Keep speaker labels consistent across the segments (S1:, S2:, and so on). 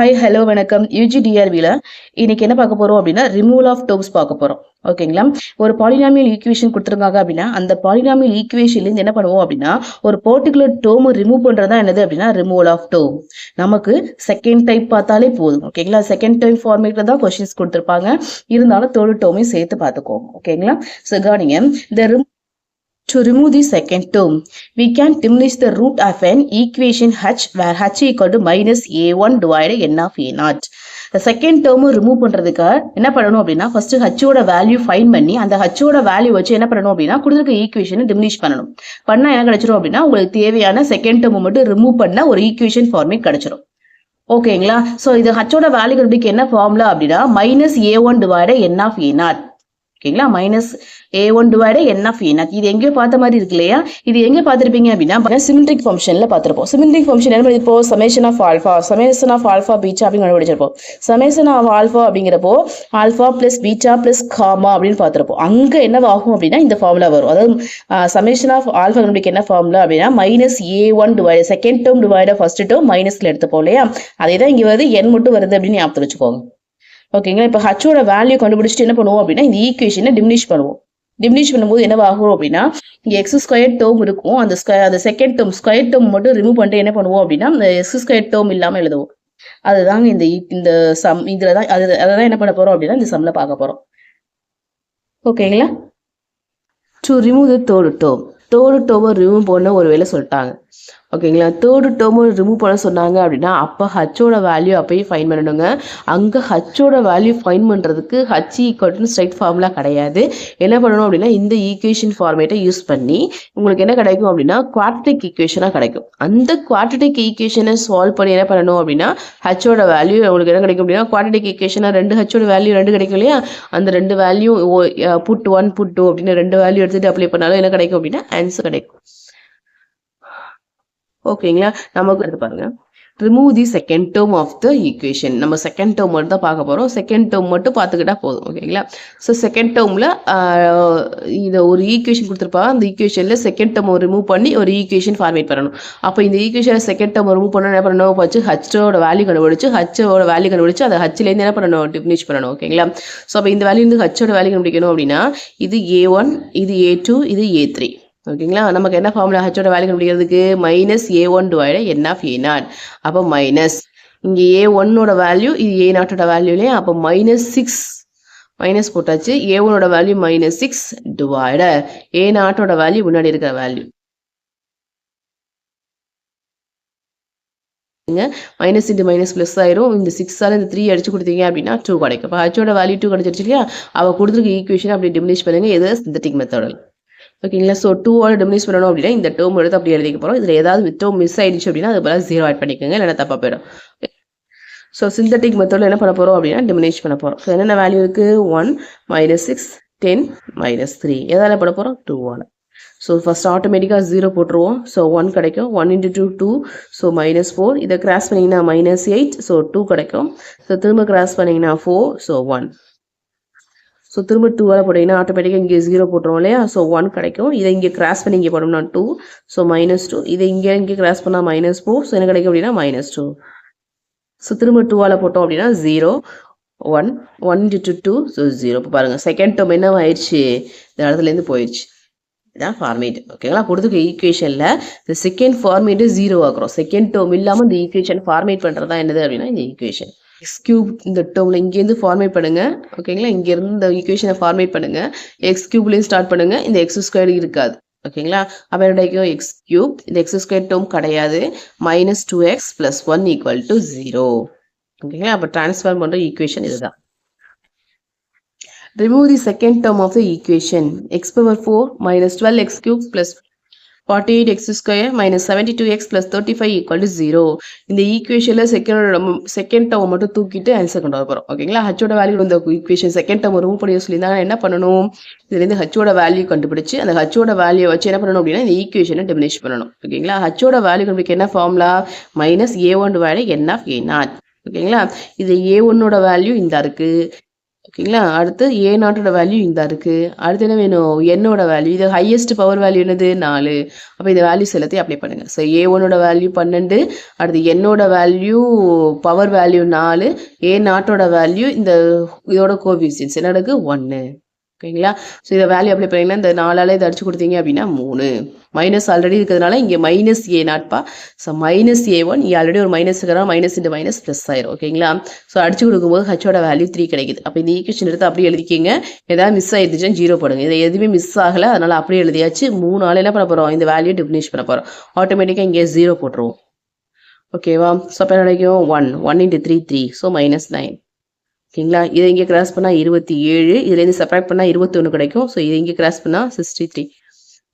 S1: Hi hello வணக்கம் யூஜிடிஆர்வியில் இன்னைக்கு என்ன பார்க்க போகிறோம் அப்படின்னா ரிமூவல் ஆஃப் டேர்ம்ஸ் பார்க்க போகிறோம். ஓகேங்களா? ஒரு பாலினாமியல் ஈக்குவேஷன் கொடுத்துருக்காங்க அப்படின்னா அந்த பாலினாமியல் ஈக்குவேஷன்லேருந்து என்ன பண்ணுவோம் அப்படின்னா ஒரு பர்டிகுலர் டேர்ம் ரிமூவ் பண்ணுறதா என்னது அப்படின்னா ரிமூவல் ஆஃப் டேர்ம். நமக்கு செகண்ட் டைப் பார்த்தாலே போதும். ஓகேங்களா? செகண்ட் டைப் ஃபார்மேட்டில் தான் கொஸ்டின்ஸ் கொடுத்துருப்பாங்க. இருந்தாலும் தேர்ட் டேர்மையும் சேர்த்து பார்த்துக்கோங்க. ஓகேங்களா? ஸோ கவனிங்க, to remove the second term, we can diminish the root of an equation h where h equal to minus a1 divided n of a0. The second term remove பண்றதுக்கு என்ன பண்ணணும் அப்படின்னா ஃபர்ஸ்ட் h ஓட value find பண்ணி அந்த h ஓட value வச்சு என்ன பண்ணணும் அப்படின்னா கொடுத்துருக்க ஈக்குவேஷனை டிமினிஷ் பண்ணணும். பண்ணா என்ன கிடைச்சிரும் அப்படின்னா உங்களுக்கு தேவையான செகண்ட் டேர்ம் மட்டும் ரிமூவ் பண்ண ஒரு ஈக்குவேஷன் ஃபார்மேட் கிடைச்சிரும். ஓகேங்களா? ஸோ இது h ஓட வேல்யூ கண்டுபிடிக்க என்ன ஃபார்முலா அப்படின்னா minus a1 divided n of a0. ஓகேங்களா? Minus a1 divided n of a0. இது எங்கேயோ பார்த்த மாதிரி இருக்கு இல்லையா? இது எங்கே பார்த்துருப்பீங்க அப்படின்னா சிமெட்ரிக் ஃபங்க்ஷனில் பார்த்துருப்போம். சிமெட்ரிக் ஃபங்க்ஷன் என்ன பண்ணிருப்போம்? சமேஷன் ஆஃப் ஆல்ஃபா பீட்டா அப்படின்னு கண்டுபிடிச்சிருப்போம். சமேஷன் ஆஃப் ஆல்ஃபா அப்படிங்கிறப்போ alpha plus beta plus gamma அப்படின்னு பார்த்துருப்போம். அங்கே என்ன ஆகும் அப்படின்னா இந்த ஃபார்முலா வரும். அதாவது சமேஷன் ஆஃப் ஆல்ஃபா கண்டுபிடிக்க என்ன ஃபார்முலா அப்படின்னா minus a1 divide second term divide first term மைனஸ்ல எடுத்துப்போம் இல்லையா? அதே தான் இங்கே வருது, n மட்டும் வருது அப்படின்னு ஞாபகத்தில் வச்சுக்கோங்க. ஓகேங்களா? இப்போ ஹச்சோட வேல்யூ கண்டுபிடிச்சிட்டு என்ன பண்ணுவோம் அப்படின்னா இந்த ஈக்குவேஷனை டிமினிஷ் பண்ணுவோம். டிமினிஷ் பண்ணும்போது என்ன ஆகும் அப்படின்னா இங்கே எக்ஸ் ஸ்கொயர் டேர்ம் இருக்கும். அந்த செகண்ட் டேர்ம் ஸ்கொயர் டேர்ம் மட்டும் ரிமூவ் பண்ணிட்டு என்ன பண்ணுவோம் அப்படின்னா இந்த எக்ஸ் ஸ்கொயர் டேர்ம் இல்லாமல் எழுதுவோம். அதுதாங்க இந்த சம் இதில் தான் அதை தான் என்ன பண்ண போகிறோம் அப்படின்னா இந்த சம்மில் பார்க்க போகிறோம். ஓகேங்களா? டு ரிமூவ் த தேர்ட் டேர்மை ரிமூவ் பண்ண ஒரு வேலை சொல்லிட்டாங்க. ஓகேங்களா? தேர்டு டேர்மை ரிமூவ் பண்ண சொன்னாங்க அப்படின்னா அப்போ ஹச்சோட வேல்யூ அப்போயே ஃபைன் பண்ணணுங்க. அங்கே ஹச்சோட வேல்யூ ஃபைன் பண்ணுறதுக்கு ஹச் ஈக்குவல் ஸ்ட்ரைட் ஃபார்முலா கிடையாது. என்ன பண்ணணும் அப்படின்னா இந்த ஈக்குவேஷன் ஃபார்மேட்டை யூஸ் பண்ணி உங்களுக்கு என்ன கிடைக்கும் அப்படின்னா குவாட்ரிட்டிக் ஈக்குவேஷனாக கிடைக்கும். அந்த குவாட்ரிட்டிக் ஈக்குவேஷனை சால்வ் பண்ணி என்ன பண்ணணும் அப்படின்னா ஹச்சோட வேல்யூ உங்களுக்கு என்ன கிடைக்கும் அப்படின்னா குவாட்ரிட்டிக் ஈக்குவேஷனாக ரெண்டு ஹச்சோட வேல்யூ ரெண்டு கிடைக்கும் இல்லையா? அந்த ரெண்டு வேல்யூ புட் 1 புட் 2 அப்படின்னு ரெண்டு வேல்யூ எடுத்துகிட்டு அப்ளை பண்ணாலும் என்ன கிடைக்கும் அப்படின்னா ஆன்சர் கிடைக்கும். ஓகேங்களா? நமக்கு எடுத்து பாருங்க, remove the second term of the equation. நம்ம செகண்ட் டேர்ம் மட்டும் தான் பார்க்க போகிறோம். செகண்ட் டேர்ம் மட்டும் பார்த்துக்கிட்டா போதும். ஓகேங்களா? ஸோ செகண்ட் டேர்மில் இதை ஒரு ஈக்குவேஷன் கொடுத்துருப்பாங்க. அந்த ஈக்குவேஷனில் செகண்ட் டேர்ம் ரிமூவ் பண்ணி ஒரு ஈக்குவேஷன் ஃபார்மேட் பண்ணணும். அப்போ இந்த ஈக்குவேஷனில் செகண்ட் டேர்ம் ரிமூவ் பண்ணணும் என்ன பண்ணணும் வச்சு ஹச்சோட வேல்யூ கண்டுபிடிச்சு அதை ஹச்சிலேருந்து என்ன பண்ணணும் டிஃபினிஷ் பண்ணணும். ஓகேங்களா? ஸோ அப்போ இந்த வேல்யூ ஹச்சோட வேல்யூ கண்டுபிடிக்கணும் அப்படின்னா இது a1, இது a2, இது a3. ஓகேங்களா? நமக்கு என்ன ஃபார்முலா ஹச்சோட வேல்யூ கண்டுபிடிக்கிறதுக்கு minus a1 divided n of a0. அப்போ மைனஸ் இங்கே a1ஓட வேல்யூ இது a0ஓட வேல்யூ இல்லையா? அப்போ மைனஸ் போட்டாச்சு. a1ஓட வேல்யூ -6 டிவைடட் a0ஓட வேல்யூ முன்னாடி இருக்கிற value. Minus into minus plus ஆயிரும். இந்த 6ஆல் இந்த 3 அடிச்சு கொடுத்தீங்க அப்படின்னா 2 கிடைக்கும். இப்போ ஹச்சோட வேல்யூ 2 கிடைச்சிருச்சு இல்லையா? அவள் கொடுத்துருக்க ஈக்குவேஷன் அப்படி டிமினிஷ் பண்ணுங்க. எது சிந்தட்டிக் மெத்தடில். ஓகேங்களா? ஸோ 2ஆல் டிமினிஷ் பண்ணணும் அப்படின்னா இந்த டேர்ம் எடுத்து அப்படி எழுதிக்க போகிறோம். இதில் ஏதாவது டேர்ம் மிஸ் ஆயிடுச்சு அப்படின்னா அது பதிலாக 0 ஆட் பண்ணிக்கோங்க, இல்லைன்னா தப்பாக போயிடும். ஸோ சிந்தட்டிக் மெத்தடில் என்ன பண்ண போகிறோம் அப்படின்னா டிமினிஷ் பண்ண போகிறோம். ஸோ என்னென்ன வேல்யூ இருக்குது? 1 -6 10 -3 எதால் பண்ண போகிறோம்? 2ஆல். ஸோ ஃபஸ்ட் ஆட்டோமேட்டிக்காக 0 போட்டுருவோம். ஸோ 1 கிடைக்கும். 1 × 2 2. ஸோ -4. இதை கிராஸ் பண்ணிங்கன்னா -8. ஸோ 2 கிடைக்கும். ஸோ திரும்ப கிராஸ் பண்ணிங்கன்னா 4. ஸோ 1. ஸோ திரும்ப 2ஆல் போட்டிங்கன்னா ஆட்டோமேட்டிக்காக இங்கே 0 போட்டுருவோம் இல்லையா? ஸோ 1 கிடைக்கும். இதை இங்கே கிராஸ் பண்ணி இங்கே போட்டோம்னா 2. ஸோ -2. இதை இங்கே கிராஸ் பண்ணால் -4. ஸோ என்ன கிடைக்கும் அப்படின்னா -2. ஸோ திரும்ப 2ஆல் போட்டோம் அப்படின்னா 0 1 1 × 2 ஸோ 0. இப்போ பாருங்கள் செகண்ட் டேர்ம் என்ன ஆயிடுச்சு? இந்த இடத்துலேருந்து போயிடுச்சு. இதான் ஃபார்மேட். ஓகேங்களா? கொடுத்துக்க ஈக்குவேஷனில் இந்த செகண்ட் ஃபார்மேட்டு 0 ஆக்குறோம். செகண்ட் டேர்ம் இல்லாமல் இந்த ஈக்குவேஷன் ஃபார்மேட் பண்ணுறதா என்னது அப்படின்னா இந்த ஈக்குவேஷன் எக்ஸ் கியூப் இந்த டேர்மில் இங்கேருந்து ஃபார்மேட் பண்ணுங்கள். ஓகேங்களா? இங்கேருந்து இந்த ஈக்குவேஷனை ஃபார்மேட் பண்ணுங்கள். எக்ஸ் கியூப்லேயும் ஸ்டார்ட் பண்ணுங்கள். இந்த எக்ஸ் ஸ்கொயர் இருக்காது. ஓகேங்களா? அப்போ என்ன கிடைக்கும்? X cube. இந்த எக்ஸ் ஸ்கொயர் டேர்ம் கிடையாது. -2x + 1 = 0. ஓகேங்களா? அப்போ ட்ரான்ஸ்ஃபார்ம் பண்ணுற ஈக்குவேஷன் இதுதான். Remove the second term of the equation. X power 4 minus 12x cubed plus 48x square minus 72x plus 35 = 0. இந்த ஈக்குவேஷனில் செகண்ட் டேர்ம் மட்டும் தூக்கிட்டு ஆன்சர் கொண்டு வர போகிறோம். ஓகேங்களா? ஹச்சோட வேல்யூ இந்த ஈக்குவேஷன் செகண்ட் டேர்ம் ரிமூவ் பண்ணி சொல்லியிருந்தாங்க. என்ன பண்ணணும்? இதுலேருந்து ஹச்சோட வேல்யூ கண்டுபிடிச்சு அந்த ஹச்சோட வேல்யூ வச்சு என்ன பண்ணணும் அப்படின்னா இந்த ஈக்குவேஷனை டிமினிஷ் பண்ணணும். ஓகேங்களா? ஹச்சோட வேல்யூ கண்டுபிடிக்க என்ன formula? -a1 divided n of a0. ஓகேங்களா? இது a1ஓட வேல்யூ இந்த இருக்குது. ஓகேங்களா? அடுத்து ஏ நாட்டோட வேல்யூ இந்த இருக்கு. அடுத்து என்ன வேணும்? என்னோட வேல்யூ. இது ஹையஸ்ட் பவர் வேல்யூ என்னது? 4. அப்ப இந்த வேல்யூஸ் எல்லாத்தையும் அப்ளை பண்ணுங்க. ஸோ ஏ1ஓட வேல்யூ 12. அடுத்து என்னோட வேல்யூ பவர் வேல்யூ 4. ஏ நாட்டோட வேல்யூ இந்த இதோட கோஎஃபிஷியன்ட்ஸ் என்ன இருக்கு? 1. ஓகேங்களா? ஸோ இதை வேல்யூ அப்ளை பண்ணீங்கன்னா இந்த 4ஆல் இதை அடிச்சு கொடுத்தீங்க அப்படின்னா 3. மைனஸ் ஆல்ரெடி இருக்கிறதுனால இங்கே மைனஸ் ஏ நாட்பா. ஸோ மைனஸ் ஏ1 இங்கே ஆல்ரெடி ஒரு மைனஸ் இருக்கிறா மைனஸ் இன்ட்டு மைனஸ் ப்ளஸ் ஆயிரும். ஓகேங்களா? ஸோ அடிச்சு கொடுக்கும்போது ஹச்சோட வேல்யூ 3 கிடைக்குது. அப்போ இந்த ஈக்குவேஷன் எடுத்து அப்படியே எழுதிக்கிங்க. ஏதாவது மிஸ் ஆயிடுச்சுன்னா 0 போடுங்க. இதை எதுவுமே மிஸ் ஆகலை, அதனால் அப்படியே எழுதியாச்சு. 3ஆல் என்ன பண்ண போகிறோம்? இந்த வேல்யூ டிஃபினிஷ் பண்ண போகிறோம். ஆட்டோமேட்டிக்காக இங்கே 0 போட்டுருவோம். ஓகேவா? ஸோ அப்போ என்ன கிடைக்கும்? 1 இன்ட்டு 3 3. ஸோ -9. ஓகேங்களா? இதை இங்கே கிராஸ் பண்ணால் 27. இதுலேருந்து சப்ராக்ட் பண்ணால் 21 கிடைக்கும். ஸோ இதை இங்கே கிராஸ் பண்ணால் 63.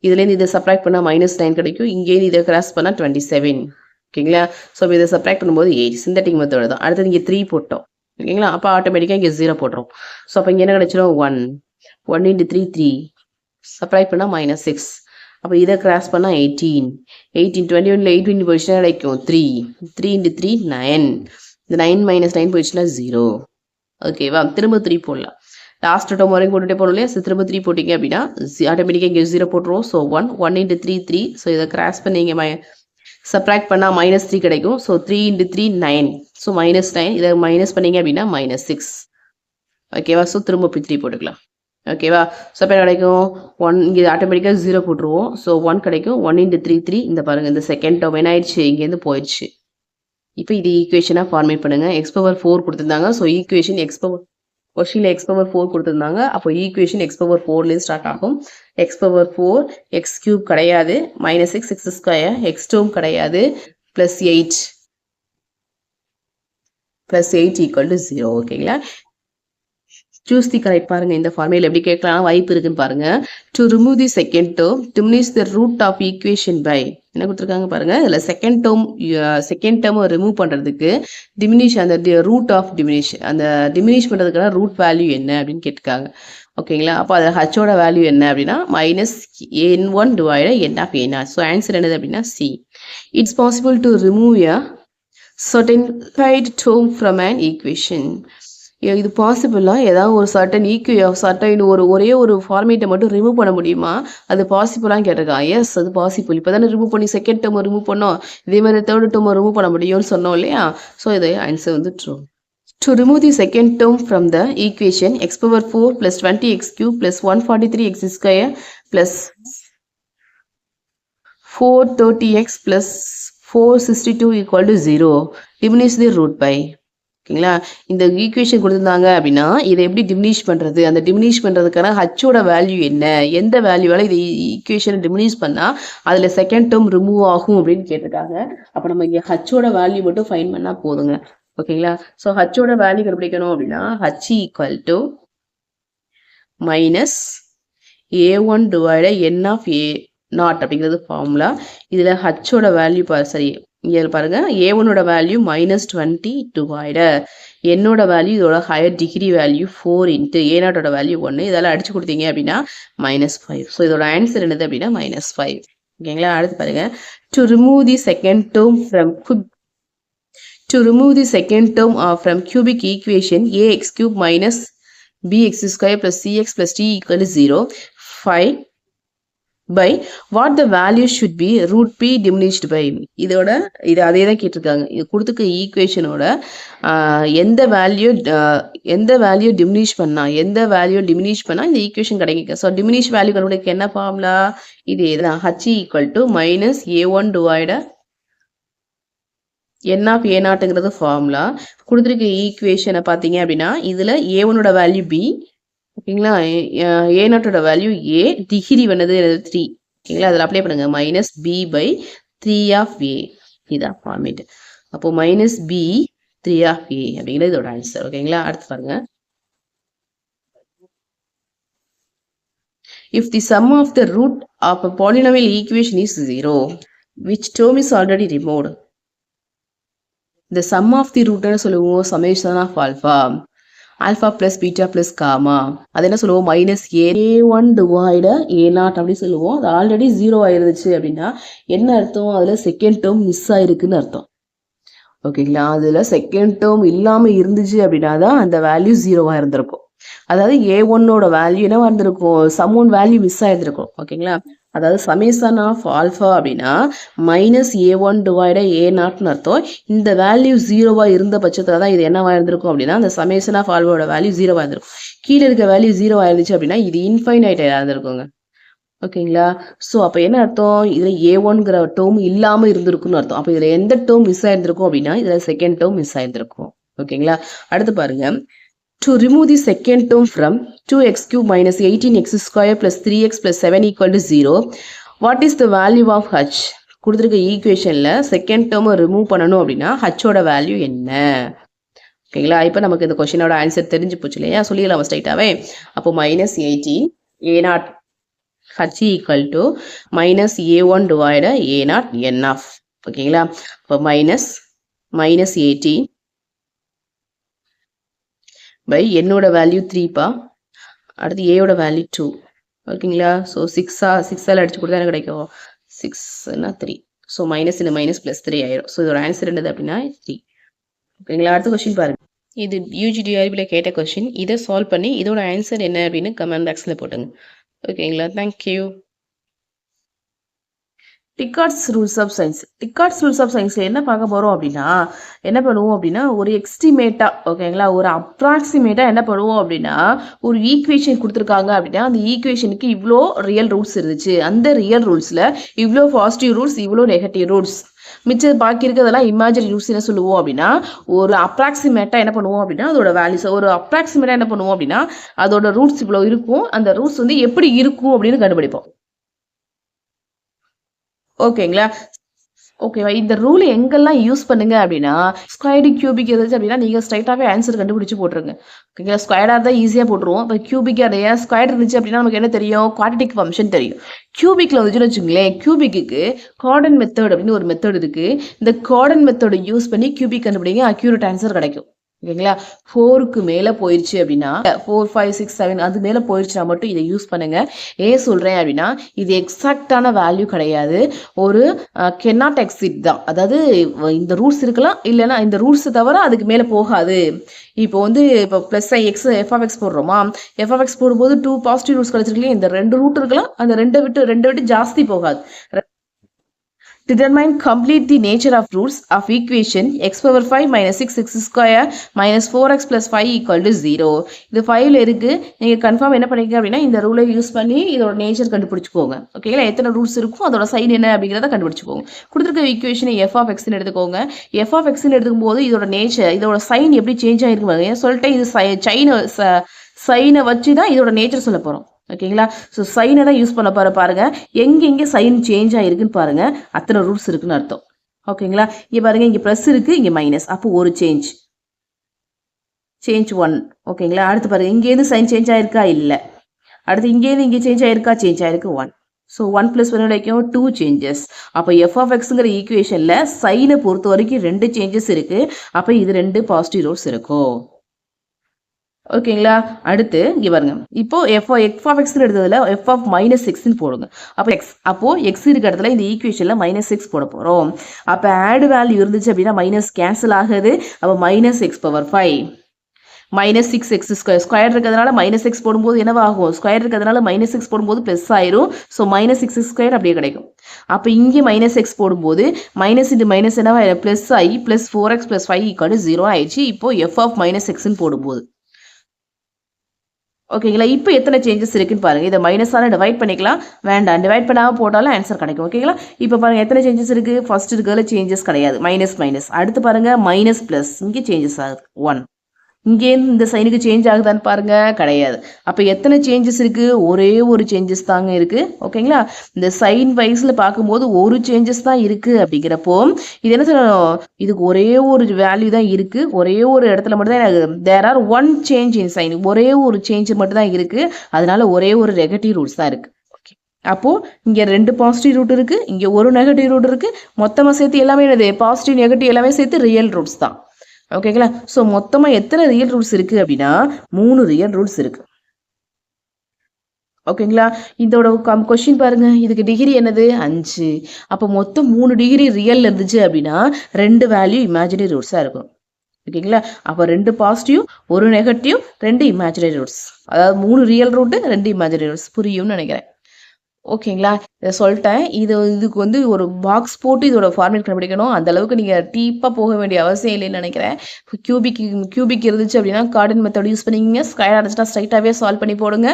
S1: இதுலேருந்து இதை சப்ராக்ட் பண்ணால் -9 கிடைக்கும். இங்கேருந்து இதை கிராஸ் பண்ணால் 27. ஓகேங்களா? ஸோ இதை சப்ராக்ட் பண்ணும்போது 8. சிந்தட்டிக் மெத்தட் தான். அடுத்தது இங்கே 3 போட்டோம். ஓகேங்களா? அப்போ ஆட்டோமேட்டிக்காக இங்கே 0 போட்டுரும். ஸோ அப்போ இங்கே என்ன கிடைச்சிடும்? 1 இன்ட்டு 3 3. சப்ராக்ட் பண்ணால் -6. அப்போ இதை கிராஸ் பண்ணால் 18. 21ல் 18 போயிடுச்சுன்னா கிடைக்கும் 3. 3 இன்ட்டு 3 9. இந்த 9 - 9 போயிடுச்சுன்னா 0. ஓகேவா? திரும்ப 3 போடலாம். லாஸ்ட் டேர்ம் வரைக்கும் போட்டுட்டே போகணும் இல்லையா? ஸோ திரும்ப 3 போட்டிங்க அப்படின்னா ஆட்டோமேட்டிக்காக இங்கே 0 போட்டுருவோம். So 1 into 3 3. ஸோ இதை கிராஸ் பண்ணிங்க சப்ராக்ட் பண்ணால் -3 கிடைக்கும். So 3 into 3 9. ஸோ -9. இதை மைனஸ் பண்ணிங்க அப்படின்னா -6. ஓகேவா? ஸோ திரும்ப 3 போட்டுக்கலாம். ஓகேவா? ஸோ அப்போ கிடைக்கும் 1. இங்கே ஆட்டோமேட்டிக்காக 0 போட்டுருவோம். ஸோ 1 கிடைக்கும். 1 இன்ட்டு 3 3. இந்த பாருங்கள், இந்த செகண்ட் டேர்ம் என்ன ஆயிடுச்சு? இங்கேருந்து போயிடுச்சு. இப்போ இது ஈக்குவேஷனாக ஃபார்மேட் பண்ணுங்கள். x⁴ கொடுத்துருந்தாங்க. ஸோ ஈக்குவேஷன் கொஷினில் x⁴ கொடுத்துருந்தாங்க. அப்போ ஈக்குவேஷன் x⁴ ஸ்டார்ட் ஆகும். x⁴ x³ கிடையாது, -6 x², x2 கிடையாது, +8 = 0. ஓகேங்களா? சூஸ் தி கரெக்ட் பாருங்க. இந்த ஃபார்முலா எப்படி கேட்கலாம் வாய்ப்பு இருக்குன்னு பாருங்க. To remove the second term diminish the root of equation by என்ன கொடுத்துருக்காங்க பாருங்க. இதில் செகண்ட் டேர்ம் ரிமூவ் பண்ணுறதுக்கு டிமினிஷ் அந்த ரூட் ஆஃப் டிமினிஷ் அந்த டிமினிஷ் பண்ணுறதுக்கான ரூட் வேல்யூ என்ன அப்படின்னு கேட்டிருக்காங்க. ஓகேங்களா? அப்போ அது ஹச்சோட வேல்யூ என்ன அப்படின்னா -n1 / n of a0. So answer என்னது அப்படின்னா C. It's possible to remove a certain term from an equation. இது பாசிபிளாக ஏதாவது ஒரு சர்டன் ஒரே ஒரு ஃபார்மேட்டை மட்டும் ரிமூவ் பண்ண முடியுமா? அது பாசிபிளான்னு கேட்டிருக்கான். எஸ், அது பாசிபிள். இப்போ தானே ரிமூவ் பண்ணி செகண்ட் டேர்ம் ரிமூவ் பண்ணோம். இதே மாதிரி தேர்ட் டேர்ம் ரிமூவ் பண்ண முடியும்னு சொன்னோம் இல்லையா? ஸோ இது ஆன்சர் வந்து true. To remove the second term from the equation x⁴ + 20x³ + 143x² + 430x + 462 = 0. Diminish the root by. ஓகேங்களா? இந்த ஈக்குவேஷன் கொடுத்துருந்தாங்க அப்படின்னா இதை எப்படி டிமினிஷ் பண்ணுறது? அந்த டிமினிஷ் பண்ணுறதுக்கான ஹச்சோட வேல்யூ என்ன? எந்த வேல்யூவால் இது ஈக்குவேஷனை டிமினிஷ் பண்ணால் அதில் செகண்ட் டேர்ம் ரிமூவ் ஆகும் அப்படின்னு கேட்டிருக்காங்க. அப்போ நம்ம இங்கே ஹச்சோட வேல்யூ மட்டும் ஃபைன் பண்ணால் போதுங்க. ஓகேங்களா? ஸோ ஹச்சோட வேல்யூ கண்டுபிடிக்கணும் அப்படின்னா h = -a1 / n of a0 அப்படிங்கிறது ஃபார்முலா. இதில் ஹச்சோட வேல்யூ சரி இங்கே பாருங்க, a1ஓட வேல்யூ -20 / என்னோட வேல்யூ இதோட ஹையர் டிகிரி வேல்யூ 4 இன்ட்டு a0ஓட வேல்யூ 1. இதெல்லாம் அடிச்சு கொடுத்தீங்க அப்படின்னா -5. ஸோ இதோட ஆன்சர் என்னது அப்படின்னா -5. ஓகேங்களா? அடுத்து பாருங்க. To remove the second term from cubic equation ax³ - bx² + cx + t = 0. Find by what the value should be root p diminished by. இது அதே தான் கேட்டிருக்காங்க. இது கொடுத்துக்க ஈக்குவேஷனோட எந்த வேல்யூ டிமினிஷ் பண்ணால் இந்த ஈக்குவேஷன் கிடைக்கும். ஸோ டிமினிஷ் வேல்யூ கண்டுபிடிக்க என்ன ஃபார்முலா? இது தான் h = -a1 / n of a0ங்கிறது ஃபார்முலா. கொடுத்துருக்க ஈக்குவேஷனை பார்த்தீங்க அப்படின்னா இதில் a1ஓட வேல்யூ b. ஓகேங்களா? a0ஓட வேல்யூ a, டிகிரி பண்ணது 3. ஓகேங்களா? அதில் அப்ளை பண்ணுங்க. -b/3 of a. இதான் ஃபார்மேட். அப்போ -b3 of a அப்படிங்கிறது இதோட ஆன்சர். ஓகேங்களா? அடுத்து பாருங்க. If the sum of the root of a polynomial equation is 0, which term is already removed? இந்த சம் ஆஃப் தி ரூட்னு சொல்லுவோம் summation of alpha + beta + gamma. அது என்ன சொல்லுவோம்? -a1 / a0 அப்படி சொல்லுவோம். அது ஆல்ரெடி 0 ஆயிருந்துச்சு அப்படின்னா என்ன அர்த்தம்? அதில் செகண்ட் டேர்ம் மிஸ் ஆயிருக்குன்னு அர்த்தம். ஓகேங்களா? அதில் செகண்ட் டேர்ம் இல்லாமல் இருந்துச்சு அப்படின்னா தான் அந்த வேல்யூ 0வாக இருந்திருக்கும். அதாவது A1ஓட வேல்யூ என்னவா இருந்திருக்கும், சம் ஒன் வேல்யூ மிஸ் ஆயிருந்திருக்கும். ஓகேங்களா, அதாவது சமேஷன் ஆஃப் ஆல்ஃபா அப்படின்னா -A1 டிவைட A0ன்னு அர்த்தம். இந்த வேல்யூ 0வா இருந்த பட்சத்தில் தான் இது என்னவா இருந்திருக்கும் அப்படின்னா அந்த சமேஷன் ஆஃப் ஆல்ஃபாவோட வேல்யூ 0வா இருந்திருக்கும். கீழே இருக்க வேல்யூ 0 ஆயிருந்துச்சு அப்படின்னா இது இன்ஃபைனைட் இருந்திருக்குங்க. ஓகேங்களா, ஸோ அப்போ என்ன அர்த்தம், இதில் A1ங்கிற டேர்ம் இல்லாமல் இருந்திருக்குன்னு அர்த்தம். அப்போ இதில் எந்த டேர்ம் மிஸ் ஆயிருந்திருக்கும் அப்படின்னா இதில் செகண்ட் டேர்ம் மிஸ் ஆயிருந்திருக்கும். ஓகேங்களா, அடுத்து பாருங்க, to remove the second term from 2x cube minus 18x square plus 3x plus 7 equal to 0, what is the value of h? கொடுத்துருக்க ஈக்குவேஷனில் செகண்ட் டேர்மை ரிமூவ் பண்ணணும் அப்படின்னா ஹச்சோட வேல்யூ என்ன? ஓகேங்களா, இப்போ நமக்கு இந்த கொஷினோட ஆன்சர் தெரிஞ்சு போச்சு இல்லையா, சொல்லிடலாம் ஸ்ட்ரைட்டாகவே. அப்போ -18 A0 h equal to -A1 divided A0 n of. ஓகேங்களா, இப்போ -18 பை என்னோட வேல்யூ 3பா, அடுத்து ஏயோட வேல்யூ 2. ஓகேங்களா, ஸோ 6ஆல் அடிச்சு கொடுத்தா எனக்கு கிடைக்கும் 6னா 3. ஸோ மைனஸ் இந்த மைனஸ் ப்ளஸ் 3 ஆயிரும். ஸோ இதோட ஆன்சர் என்னது அப்படின்னா 3. ஓகேங்களா, அடுத்த கொஸ்டின் பாருங்க. இது UGDRBயில் கேட்ட கொஸ்டின். இதை சால்வ் பண்ணி இதோட ஆன்சர் என்ன அப்படின்னு கமெண்ட் பாக்ஸில் போட்டுங்க. ஓகேங்களா, thank you. Descartes rules of science. Descartes rules of சயின்ஸில் என்ன பார்க்க போகிறோம் அப்படின்னா என்ன பண்ணுவோம் அப்படின்னா ஒரு எக்ஸ்டிமேட்டாக, ஓகேங்களா, ஒரு அப்ராக்சிமேட்டாக என்ன பண்ணுவோம் அப்படின்னா ஒரு ஈக்குவேஷன் கொடுத்துருக்காங்க அப்படின்னா அந்த ஈக்குவேஷனுக்கு இவ்வளோ ரியல் ரூல்ஸ் இருந்துச்சு, அந்த ரியல் ரூல்ஸில் இவ்வளோ பாசிட்டிவ் ரூல்ஸ், இவ்வளோ நெகட்டிவ் ரூல்ஸ், மிச்சம் பாக்கி இருக்கிறதெல்லாம் இமேஜினரி ரூல்ஸ் என்ன சொல்லுவோம் அப்படின்னா ஒரு அப்ராக்சிமேட்டாக என்ன பண்ணுவோம் அப்படின்னா அதோட வேல்யூஸ் ஒரு அப்ராக்சிமேட்டாக என்ன பண்ணுவோம் அப்படின்னா அதோட ரூல்ஸ் இவ்வளோ இருக்கும், அந்த ரூல்ஸ் வந்து எப்படி இருக்கும் அப்படின்னு கண்டுபிடிப்போம். ஓகேங்களா, ஓகேவா, இந்த ரூல் எங்கெல்லாம் யூஸ் பண்ணுங்க அப்படின்னா ஸ்கொயர்டு கியூபிக் இருந்துச்சு அப்படின்னா நீங்கள் ஸ்ட்ரைட்டாகவே ஆன்சர் கண்டுபிடிச்சு போட்டுருங்க. ஓகேங்களா, ஸ்கொயர்டாக தான் ஈஸியாக போட்டுருவோம். இப்போ கியூபிக் நிறையா ஸ்கொயர் இருந்துச்சு அப்படின்னா நமக்கு என்ன தெரியும், குவாட்ரட்டிக் ஃபங்க்ஷன் தெரியும். கியூபிக்கில் வந்துச்சுன்னு வச்சுங்களேன், கியூபிக்கு கார்டன் மெத்தட் அப்படின்னு ஒரு மெத்தட் இருக்குது. இந்த கார்டன் மெத்தடை யூஸ் பண்ணி கியூபிக் கண்டுபிடிங்க, அக்யூரேட் ஆன்சர் கிடைக்கும். ஓகேங்களா, 4க்கு மேலே போயிடுச்சு அப்படின்னா 4, 5, 6, 7 அது மேலே போயிடுச்சுன்னா மட்டும் இதை யூஸ் பண்ணுங்க. ஏன் சொல்கிறேன் அப்படின்னா இது எக்ஸாக்டான வேல்யூ கிடையாது, ஒரு கென்னாட் எக்ஸிட் தான். அதாவது இந்த ரூல்ஸ் இருக்கலாம், இல்லைன்னா இந்த ரூல்ஸ் தவிர அதுக்கு மேலே போகாது. இப்போ வந்து இப்போ ப்ளஸ் எக்ஸ் f(x) போடுறோமா, f(x) போடும்போது 2 பாசிட்டிவ் ரூல்ஸ் கிடைச்சிருக்கலையே, இந்த 2 ரூட் இருக்கலாம், அந்த ரெண்டை விட்டு ஜாஸ்தி போகாது. Determine complete the nature of roots of equation x power 5 minus 6x square minus 4x plus 5 equal to 0. இது 5ல இருக்கு, நீங்கள் கன்ஃபார்ம் என்ன பண்ணிக்க அப்படின்னா இந்த ரூலை யூஸ் பண்ணி இதோட நேச்சர் கண்டுபிடிச்சிக்கோங்க. ஓகேங்களா, எத்தனை ரூல்ஸ் இருக்கும் அதோட சைன் என்ன அப்படிங்கிறத கண்டுபிடிச்சிக்கோங்க. கொடுத்துருக்க ஈக்குவேஷனை f(x)ன்னு எடுத்துக்கோங்க. f(x)ன்னு எடுத்துக்கும் போது இதோட நேச்சர், இதோட சைன் எப்படி சேஞ்ச் ஆகிருக்கு சொல்லிட்டு இது சைனை வச்சு தான் இதோட நேச்சர் சொல்ல போகிறோம். ஓகேங்களா, ஸோ சைனை தான் யூஸ் பண்ண பாருங்க, எங்கே சைன் சேஞ்ச் ஆகிருக்குன்னு பாருங்க, அத்தனை ரூல்ஸ் இருக்குன்னு அர்த்தம். ஓகேங்களா, இங்கே பாருங்க, இங்கே ப்ளஸ் இருக்கு, இங்கே மைனஸ், அப்போ ஒரு சேஞ்ச் 1. ஓகேங்களா, அடுத்து பாருங்க, இங்கேருந்து சைன் சேஞ்ச் ஆயிருக்கா, இல்லை. அடுத்து இங்கேருந்து இங்கே சேஞ்ச் ஆயிருக்கு 1. ஸோ 1 + 1 வரைக்கும் 2 சேஞ்சஸ். அப்போ f(x)ங்கிற ஈக்குவேஷனில் சைனை பொறுத்த வரைக்கும் 2 சேஞ்சஸ் இருக்கு. அப்போ இது 2 பாசிட்டிவ் ரூல்ஸ் இருக்கும். ஓகேங்களா, அடுத்து இங்கே பாருங்க, இப்போ f(x)ன்னு எடுத்ததில் f(-x)ன்னு போடுங்க. அப்போ x இருக்க இடத்துல இந்த ஈக்குவேஷனில் -6 போட போகிறோம். அப்போ ஆட் வேல்யூ இருந்துச்சு அப்படின்னா மைனஸ் கேன்சல் ஆகுது. அப்போ -x⁵ -6x ஸ்கொயர் ஸ்கொயர் இருக்கிறதுனால -6 போடும்போது என்னவாகும், ஸ்கொயர் இருக்கிறதுனால -6 போடும்போது ப்ளஸ் ஆயிரும். ஸோ -6² அப்படியே கிடைக்கும். அப்போ இங்கே -x போடும்போது மைனஸ் இது மைனஸ் என்னவா ப்ளஸ் ஆகி +4x + 5 = 0 ஆயிடுச்சு. இப்போ f(-x)ன்னு போடும்போது. ஓகேங்களா, இப்போ எத்தனை சேஞ்சஸ் இருக்குன்னு பாருங்க. இதை மைனஸால டிவைட் பண்ணிக்கலாம், வேண்டாம் டிவைட் பண்ணாமல் போட்டாலும் ஆன்சர் கிடைக்கும். ஓகேங்களா, இப்போ பாருங்க எத்தனை சேஞ்சஸ் இருக்கு, ஃபர்ஸ்ட் இருக்கிறதுல சேஞ்சஸ் கிடையாது, மைனஸ். அடுத்து பாருங்க மைனஸ் ப்ளஸ், இங்கே சேஞ்சஸ் ஆகுது 1. இங்கேருந்து இந்த சைனுக்கு சேஞ்ச் ஆகுதான்னு பாருங்க, கிடையாது. அப்போ எத்தனை சேஞ்சஸ் இருக்கு, ஒரே ஒரு சேஞ்சஸ் தாங்க இருக்கு. ஓகேங்களா, இந்த சைன் வைஸ்ல பார்க்கும்போது ஒரு சேஞ்சஸ் தான் இருக்கு. அப்படிங்கிறப்போ இது என்ன சொல்லணும், இதுக்கு ஒரே ஒரு வேல்யூ தான் இருக்கு, ஒரே ஒரு இடத்துல மட்டும் தான் there are 1 change in sign, ஒரே ஒரு சேஞ்ச் மட்டும் தான் இருக்கு. அதனால ஒரே ஒரு நெகட்டிவ் ரூல்ஸ் தான் இருக்கு. அப்போ இங்க 2 பாசிட்டிவ் ரூட் இருக்கு, இங்க ஒரு நெகட்டிவ் ரூட் இருக்கு, மொத்தமா சேர்த்து எல்லாமே என்னது பாசிட்டிவ் நெகட்டிவ் எல்லாமே சேர்த்து ரியல் ரூட்ஸ் தான். ஓகேங்களா, ஸோ மொத்தமாக எத்தனை ரியல் ரூல்ஸ் இருக்குது அப்படின்னா 3 ரியல் ரூல்ஸ் இருக்குது. ஓகேங்களா, இதோட கொஸ்டின் பாருங்க, இதுக்கு டிகிரி என்னது 5. அப்போ மொத்தம் 3 டிகிரி ரியல் இருந்துச்சு அப்படின்னா 2 வேல்யூ இமேஜினரி ரூல்ஸாக இருக்கும். ஓகேங்களா? அப்போ 2 பாசிட்டிவ் 1 நெகட்டிவ் 2 இமேஜினரி ரூட்ஸ், அதாவது 3 ரியல் ரூட்டு 2 இமேஜினரி ரூட்ஸ். புரியும்னு நினைக்கிறேன். ஓகேங்களா? இதை சொல்லிட்டேன். இதுக்கு வந்து ஒரு பாக்ஸ் போட்டு இதோட ஃபார்மேட் கண்டுபிடிக்கணும். அந்த அளவுக்கு நீங்கள் டீப்பாக போக வேண்டிய அவசியம் இல்லைன்னு நினைக்கிறேன். கியூபிக் இருந்துச்சு அப்படின்னா கார்டன் மெத்தட் யூஸ் பண்ணிக்கிங்க. ஸ்கொயர் அடிச்சுட்டா ஸ்ட்ரைட்டாகவே சால்வ் பண்ணி போடுங்க.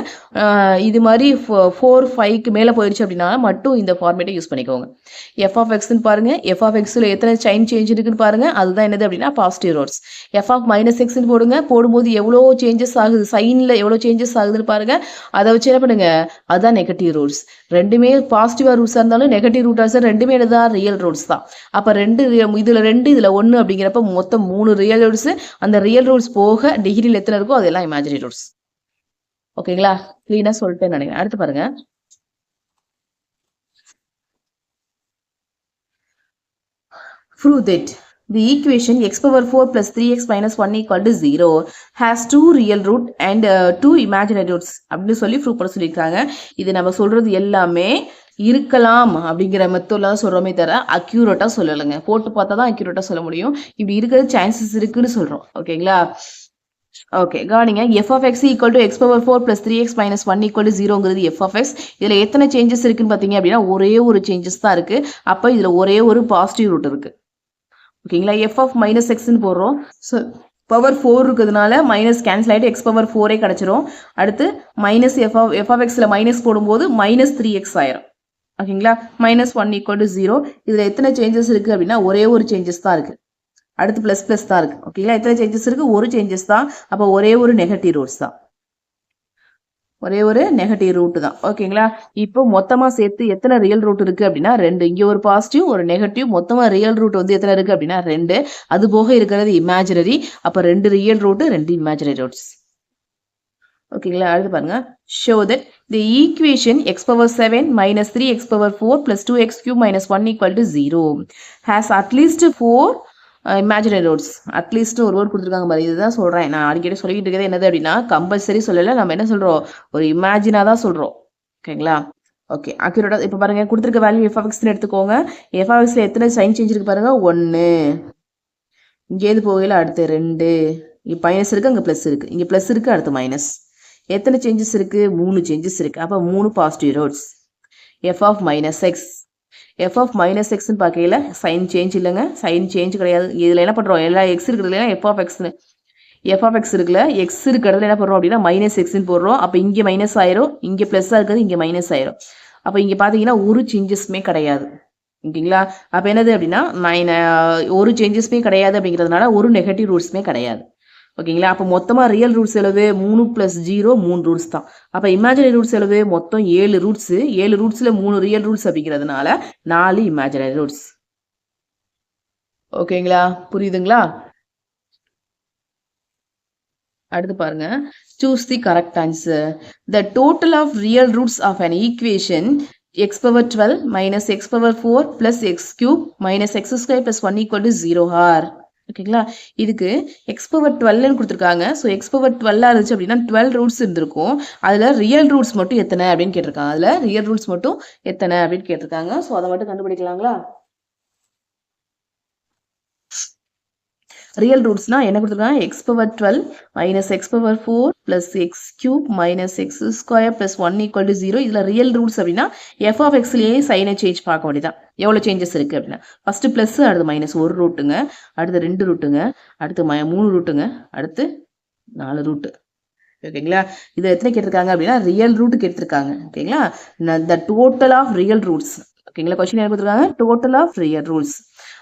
S1: இது மாதிரி 4 5க்கு மேலே போயிடுச்சு அப்படின்னா மட்டும் இந்த ஃபார்மேட்டை யூஸ் பண்ணிக்கோங்க. எஃப் ஆஃப் எக்ஸ்ன்னு பாருங்கள். எஃப் ஆஃப் எக்ஸில் எத்தனை சைன் சேஞ்ச் இருக்குன்னு பாருங்கள். அதுதான் என்னது அப்படின்னா positive roots. F of minus எக்ஸ்ன்னு போடுங்க. போடும்போது எவ்வளோ சேஞ்சஸ் ஆகுது, சைனில் எவ்வளோ சேஞ்சஸ் ஆகுதுன்னு பாருங்கள். அதை வச்சு என்ன பண்ணுங்க, அதுதான் நெகட்டிவ் ரூட்ஸ். ரெண்டுமே பாசிட்டிவா ரூட்ஸா இருந்தாலும் நெகட்டிவ் ரூட்டா ரெண்டுமே தான் ரியல் ரூட்ஸ் தான். அப்ப இதுல 2 இதுல 1 அப்படிங்கிறப்ப மொத்தம் 3 ரியல் ரூட்ஸ். அந்த ரியல் ரூட்ஸ் போக டிகிரியில் எத்தனை இருக்கோ அதெல்லாம் இமேஜினரி ரூட்ஸ். ஓகேங்களா? கிளீனா சொல்லிட்டேன்னு நினைக்கிறேன். அடுத்து பாருங்க. Prove that the equation x power 4 plus 3x minus 1 equal to 0 has 2 real root and 2 imaginary roots அப்படின்னு சொல்லி ப்ரூவ் பண்ண சொல்லியிருக்காங்க. இது நம்ம சொல்றது எல்லாமே இருக்கலாம் அப்படிங்கிற மெத்தட்ல தான் சொல்றோமே தவிர அக்யூரேட்டா சொல்லலைங்க. போட்டு பார்த்தா தான் அக்யூரேட்டா சொல்ல முடியும். இப்படி இருக்கிறது சான்சஸ் இருக்குன்னு சொல்றோம். ஓகேங்களா? ஓகே, கவனிங்க. F of X equal to X power 4 plus 3x minus 1 equal to 0ங்கிறது எஃப் ஆஃப் எக்ஸ். இதில் எத்தனை சேஞ்சஸ் இருக்குன்னு பார்த்தீங்க அப்படின்னா ஒரே ஒரு சேஞ்சஸ் தான் இருக்கு. அப்போ இதில் ஒரே ஒரு பாசிட்டிவ் ரூட் இருக்கு. ஓகேங்களா? எஃப் ஆஃப் மைனஸ் எக்ஸ்ன்னு போடுறோம். ஸோ பவர் 4 இருக்கிறதுனால மைனஸ் கேன்சல் ஆகிட்டு எக்ஸ் பவர் 4 கிடச்சிரும். அடுத்து மைனஸ் எஃப் ஆஃப் எக்ஸில் மைனஸ் போடும்போது மைனஸ் 3x ஆயிரும். ஓகேங்களா? Minus 1 equal to 0. இதில் எத்தனை சேஞ்சஸ் இருக்குது அப்படின்னா ஒரே ஒரு சேஞ்சஸ் தான் இருக்குது. அடுத்து ப்ளஸ் தான் இருக்குது. ஓகேங்களா? எத்தனை சேஞ்சஸ் இருக்குது? ஒரு சேஞ்சஸ் தான். அப்போ ஒரே ஒரு நெகட்டிவ் ரூட்ஸ் தான். ஒரே ஒரு நெகட்டிவ் ரூட் தான். ஓகேங்களா? இப்போ மொத்தமாக சேர்த்து எத்தனை ரியல் ரூட் இருக்குது அப்படின்னா 2. இங்கே ஒரு பாசிட்டிவ் ஒரு நெகட்டிவ், மொத்தமாக ரியல் ரூட் வந்து எத்தனை இருக்குது அப்படின்னா 2. அது போக இருக்கிறது இமேஜினரி. அப்போ 2 ரியல் ரூட்டு 2 இமேஜினரி ரூட்ஸ். ஓகேங்களா? அடுத்து பாருங்க. Show that the equation X power 7 minus 3x power 4 plus 2x cube minus 1 equal to 0 has at least 4 imaginary roots. At least ஒரு வேர்ட் கொடுத்துருக்காங்க பாரு. இதுதான் சொல்கிறேன். நான் அடிக்கடி சொல்லிக்கிட்டு இருக்கிறது என்னது அப்படின்னா கம்பல்சரி சொல்லலை. நம்ம என்ன சொல்கிறோம், ஒரு இமேஜினாக தான் சொல்கிறோம். ஓகேங்களா? ஓகே, அக்யூரேட்டாக இப்போ பாருங்கள். கொடுத்துருக்க வேல்யூ எஃப் ஆஃப் எக்ஸ்ன்னு எடுத்துக்கோங்க. எஃப் ஆஃப் எக்ஸில் எத்தனை சைன் சேஞ்ச் இருக்கு பாருங்கள். 1 இங்கேருந்து போகையில் அடுத்து 2. இங்கே மைனஸ் இருக்குது, அங்கே ப்ளஸ் இருக்குது. இங்கே ப்ளஸ் இருக்குது, அடுத்து மைனஸ். எத்தனை சேஞ்சஸ் இருக்குது? 3 சேஞ்சஸ் இருக்குது. அப்போ 3 positive roots. F of minus X. F of minus எக்ஸ்ன்னு பார்க்கையில் சைன் சேஞ்ச் இல்லைங்க. சைன் சேஞ்ச் கிடையாது. இதில் என்ன பண்ணுறோம், எல்லா எக்ஸ் இருக்கிறதுல எஃப் ஆஃப் எக்ஸ்னு எஃப் ஆஃப் எக்ஸ் இருக்குல்ல, எக்ஸ் இருக்கிறதுல என்ன பண்ணுறோம் அப்படின்னா மைனஸ் எக்ஸ்ன்னு போடுறோம். அப்போ இங்கே மைனஸ் ஆயிரும், இங்கே ப்ளஸ்ஸாக இருக்கிறது இங்கே மைனஸ் ஆயிரும். அப்போ இங்கே பார்த்தீங்கன்னா ஒரு சேஞ்சஸுமே கிடையாது. ஓகேங்களா? அப்போ என்னது அப்படின்னா ஒரு சேஞ்சஸுமே கிடையாது அப்படிங்கிறதுனால ஒரு நெகட்டிவ் ரூட்ஸுமே கிடையாது. ஓகேங்களா? அப்போ மொத்தமாக ரியல் ரூட்ஸ் எவ்வளவு? 3 + 0 3 ரூட்ஸ் தான். அப்போ இமேஜினரி ரூட்ஸ் எவ்வளவு? மொத்தம் 7 ரூட்ஸு. 7 ரூட்ஸில் 3 ரியல் ரூட்ஸ் அப்படிங்கிறதுனால 4 இமேஜினரி ரூட்ஸ். ஓகேங்களா? புரியுதுங்களா? அடுத்து பாருங்க. Choose the correct answer. The total of real roots of an equation x power 12 minus x power 4 plus x cube minus x square plus 1 equal to 0 are. ஓகேங்களா? இதுக்கு X power 12ன்னு கொடுத்துருக்காங்க. So X power 12 இருந்துச்சு அப்படின்னா 12 roots இருந்திருக்கும். அதில் real roots மட்டும் எத்தனை அப்படின்னு கேட்டிருக்காங்க. அதில் ரியல் ரூட்ஸ் மட்டும் எத்தனை அப்படின்னு கேட்டிருக்காங்க. ஸோ அதை மட்டும் கண்டுபிடிக்கலாங்களா? ரியல் ரூட்ஸ்னா என்ன கொடுத்துருக்காங்க? X power 12 minus X power 4 plus x cube minus x square plus 1 equal to 0. இதில் ரியல் ரூட்ஸ் அப்படின்னா எஃப் ஆஃப் எக்ஸ்லேயே சைனை சேஞ்ச் பார்க்க வேண்டியதான். எவ்வளோ சேஞ்சஸ் இருக்குது அப்படின்னா ஃபஸ்ட்டு ப்ளஸ், அடுத்து மைனஸ் 1 ரூட்டுங்க, அடுத்து 2 ரூட்டுங்க, அடுத்து 3 ரூட்டுங்க, அடுத்து 4 ரூட்டு. ஓகேங்களா? இது எத்தனை கேட்டிருக்காங்க அப்படின்னா ரியல் ரூட் கேட்டிருக்காங்க. ஓகேங்களா? The total of real roots. ஓகேங்களா? கொஸ்டின் என்ன கொடுத்துருக்காங்க? Total of real roots.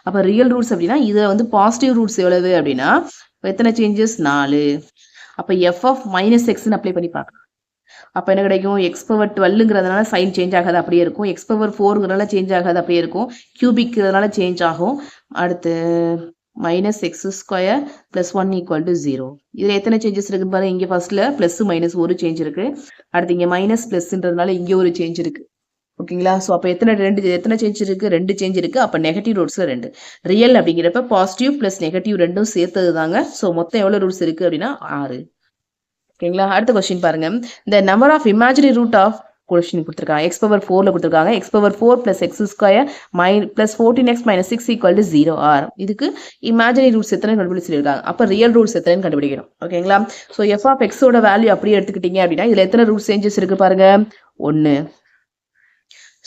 S1: அப்போ ரியல் ரூட்ஸ் அப்படின்னா இதில் வந்து பாசிட்டிவ் ரூட்ஸ் எவ்வளவு அப்படின்னா எத்தனை சேஞ்சஸ்? 4. அப்போ எஃப் ஆஃப் மைனஸ் எக்ஸ்ன்னு அப்ளை பண்ணி பார்க்கலாம். அப்போ என்ன கிடைக்கும்? எக்ஸ் பவர் 12ங்கிறதுனால சைன் சேஞ்ச் ஆகாது, அப்படியே இருக்கும். எக்ஸ் பவர் 4ங்கிறதுனால சேஞ்ச் ஆகாது, அப்படியே இருக்கும். கியூபிக்ங்கிறதுனால சேஞ்ச் ஆகும். அடுத்து minus x square plus 1 equal to 0. இதில் எத்தனை சேஞ்சஸ் இருக்குன்னு பாருங்க. இங்கே ஃபர்ஸ்ட்ல ப்ளஸ் மைனஸ் ஒரு சேஞ்ச் இருக்கு. அடுத்து இங்கே மைனஸ் ப்ளஸ்ன்றதுனால இங்கே ஒரு சேஞ்ச் இருக்கு. ஓகேங்களா? ஸோ அப்போ எத்தனை சேஞ்ச் இருக்குது? 2 சேஞ்ச் இருக்குது. அப்போ நெகட்டிவ் ரூட்ஸில் 2. ரியல் அப்படிங்கிறப்ப பாசிட்டிவ் ப்ளஸ் நெகட்டிவ் ரெண்டும் சேர்த்தது தாங்க. ஸோ மொத்தம் எவ்வளோ ரூட்ஸ் இருக்குது அப்படின்னா 6. ஓகேங்களா? அடுத்த கொஸ்டின் பாருங்க. இந்த number of imaginary root of question கொடுத்துருக்காங்க. எக்ஸ் பவர் 4ல கொடுத்துருக்காங்க. X power 4 plus X square plus 14x minus 6 equal to 0 are. இதுக்கு இமேஜினரி ரூட்ஸ் எத்தனை கண்டுபிடிச்சு சொல்லியிருக்காங்க. அப்போ ரியல் ரூட்ஸ் எத்தனை கண்டுபிடிக்கணும். ஓகேங்களா? ஸோ எஃப் ஆஃப் எக்ஸோட வேல்யூ அப்படியே எடுத்துக்கிட்டீங்க அப்படின்னா இதில் எத்தனை ரூட் சேஞ்சஸ் இருக்கு பாருங்க, 1.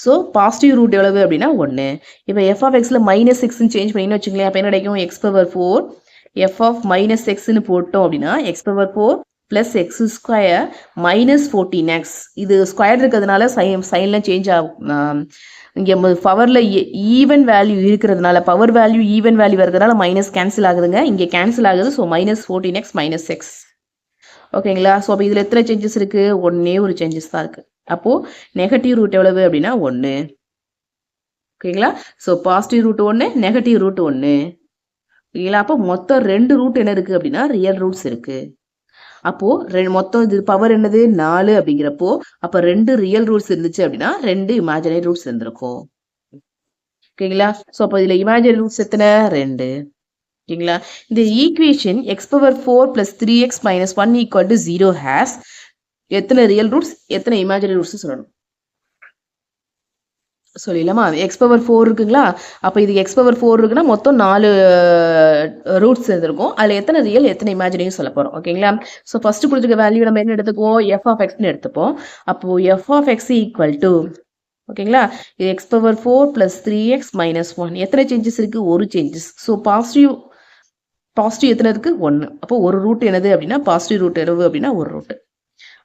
S1: ஸோ பாசிட்டிவ் ரூட் எவ்வளவு அப்படின்னா 1. இப்போ எஃப் ஆஃப் எக்ஸில் மைனஸ் 6 சேஞ்ச் பண்ணின்னு வச்சுங்களேன். அப்போ என்ன கிடைக்கும், X power 4 F of minus எக்ஸ்ன்னு போட்டோம் அப்படின்னா X power 4 plus X square minus 14x. இது ஸ்கொயர் இருக்கிறதுனால சைன்லாம் சேஞ்ச் ஆகும். இங்கே பவரில் ஈவன் வேல்யூ இருக்கிறதுனால பவர் வேல்யூ ஈவன் வேல்யூ இருக்கிறதுனால மைனஸ் கேன்சல் ஆகுதுங்க. இங்கே கேன்சல் ஆகுது. So minus 14x minus X. ஓகேங்களா? ஸோ அப்போ இதில் எத்தனை சேஞ்சஸ் இருக்குது, ஒன்றே ஒரு சேஞ்சஸ் தான் இருக்குது. அப்போது நெகட்டிவ் ரூட் எவ்வளவு அப்படின்னா 1. ஓகேங்களா? So positive root 1, negative root 1. ஓகேங்களா? அப்போ மொத்தம் 2 ரூட் என்ன இருக்குது அப்படின்னா ரியல் ரூட்ஸ் இருக்குது. அப்போது மொத்தம் இது பவர் என்னது 4 அப்படிங்கிறப்போ அப்போ 2 ரியல் ரூட்ஸ் இருந்துச்சு அப்படின்னா 2 இமேஜினரி ரூட்ஸ் இருந்திருக்கும். ஓகேங்களா? ஸோ அப்போ இதில் இமேஜினரி ரூட்ஸ் எத்தனை, 2. ஓகேங்களா? இந்த equation X power 4 plus 3x minus 1 equal to 0 has எத்தனை ரியல் ரூட்ஸ் எத்தனை இமேஜினரி ரூட்ஸ் சொல்லணும். சொல்லிடலாமா? எக்ஸ் பவர் 4 இருக்குங்களா? அப்போ இது எக்ஸ் பவர் 4 இருக்குன்னா மொத்தம் 4 ரூட்ஸ் இருந்திருக்கும். அதில் எத்தனை ரியல் எத்தனை இமேஜினரியும் சொல்ல போகிறோம். ஓகேங்களா? ஸோ ஃபஸ்ட்டு கொடுத்துருக்க வேல்யூ நம்ம என்ன எடுத்துக்குவோம், எஃப் ஆஃப் எக்ஸ்னு எடுத்துப்போம். அப்போது f of X equal to, ஓகேங்களா, இது X power 4 plus 3x minus 1. எத்தனை சேஞ்சஸ் இருக்குது, ஒரு சேஞ்சஸ். ஸோ பாசிட்டிவ் எத்தனை இருக்குது, 1. அப்போ ஒரு ரூட் என்னது அப்படின்னா பாசிட்டிவ் ரூட் எவ்வளவு அப்படின்னா ஒரு ரூட்.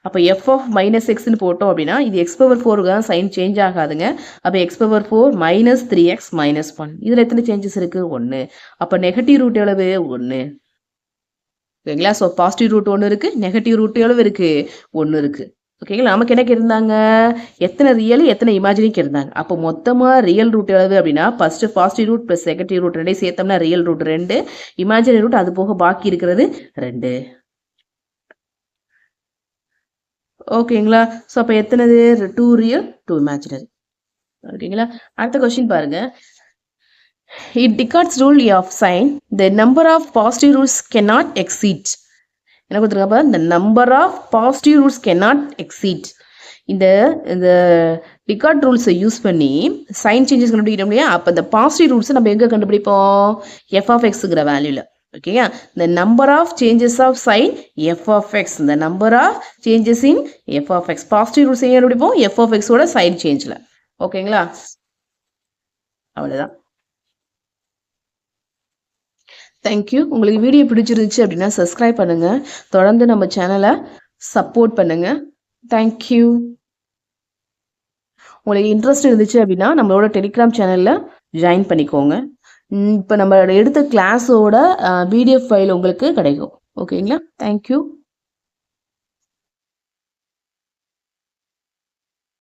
S1: அப்போ எஃப் ஆஃப் மைனஸ் எக்ஸ்ன்னு போட்டோம் அப்படின்னா இது எக்ஸ் பவர் 4க்கு தான் சைன் சேஞ்ச் ஆகாதுங்க. அப்போ X power 4 minus 3x minus 1. இதில் எத்தனை சேஞ்சஸ் இருக்குது, 1. அப்போ நெகட்டிவ் ரூட் எவ்வளவு, 1. ஓகேங்களா? ஸோ பாசிட்டிவ் ரூட் 1 இருக்குது, நெகட்டிவ் ரூட் எவ்வளவு இருக்குது, 1 இருக்குது. ஓகேங்களா? நமக்கு என்ன இருந்தாங்க, எத்தனை ரியல் எத்தனை இமேஜினிக்கு இருந்தாங்க. அப்போ மொத்தமாக ரியல் ரூட் எவ்வளவு அப்படின்னா first positive root plus negative root 2 சேர்த்தோம்னா ரியல் ரூட் 2, இமேஜினரி ரூட் அது போக பாக்கி இருக்கிறது 2. ஓகேங்களா? ஸோ அப்போ எத்தனது, 2 ரியல் 2 இமேஜினரி. ஓகேங்களா? அடுத்த கொஸ்டின் பாருங்க. It Descartes rule of sign the number of positive roots cannot exceed. என்ன கொடுத்துருக்காப்ப, the number of positive roots cannot exceed. இந்த டிகார்ட் ரூல்ஸை யூஸ் பண்ணி சைன் சேஞ்சஸ் கண்டுபிடிக்கிறோம் இல்லையா? அப்போ இந்த பாசிட்டிவ் ரூட்ஸை நம்ம எங்கே கண்டுபிடிப்போம், எஃப் ஆஃப் எக்ஸுங்கிற வேல்யூவில். ஓகேயா? the number of changes of sign f of x, the number of changes in f of x. Positive roots எங்கே கண்டுபிடிப்போம், f of x ஓட சைன் சேஞ்சில். ஓகேங்களா? அவ்வளோதான். தேங்க்யூ. உங்களுக்கு வீடியோ பிடிச்சிருந்துச்சு அப்படின்னா சப்ஸ்கிரைப் பண்ணுங்கள். தொடர்ந்து நம்ம சேனலை சப்போர்ட் பண்ணுங்கள். தேங்க்யூ. உங்களுக்கு இன்ட்ரெஸ்ட் இருந்துச்சு அப்படின்னா நம்மளோட டெலிகிராம் சேனலில் ஜாயின் பண்ணிக்கோங்க. இப்போ நம்ம எடுத்த கிளாஸோட பிடிஎஃப் ஃபைல் உங்களுக்கு கிடைக்கும். ஓகேங்களா? தேங்க்யூ.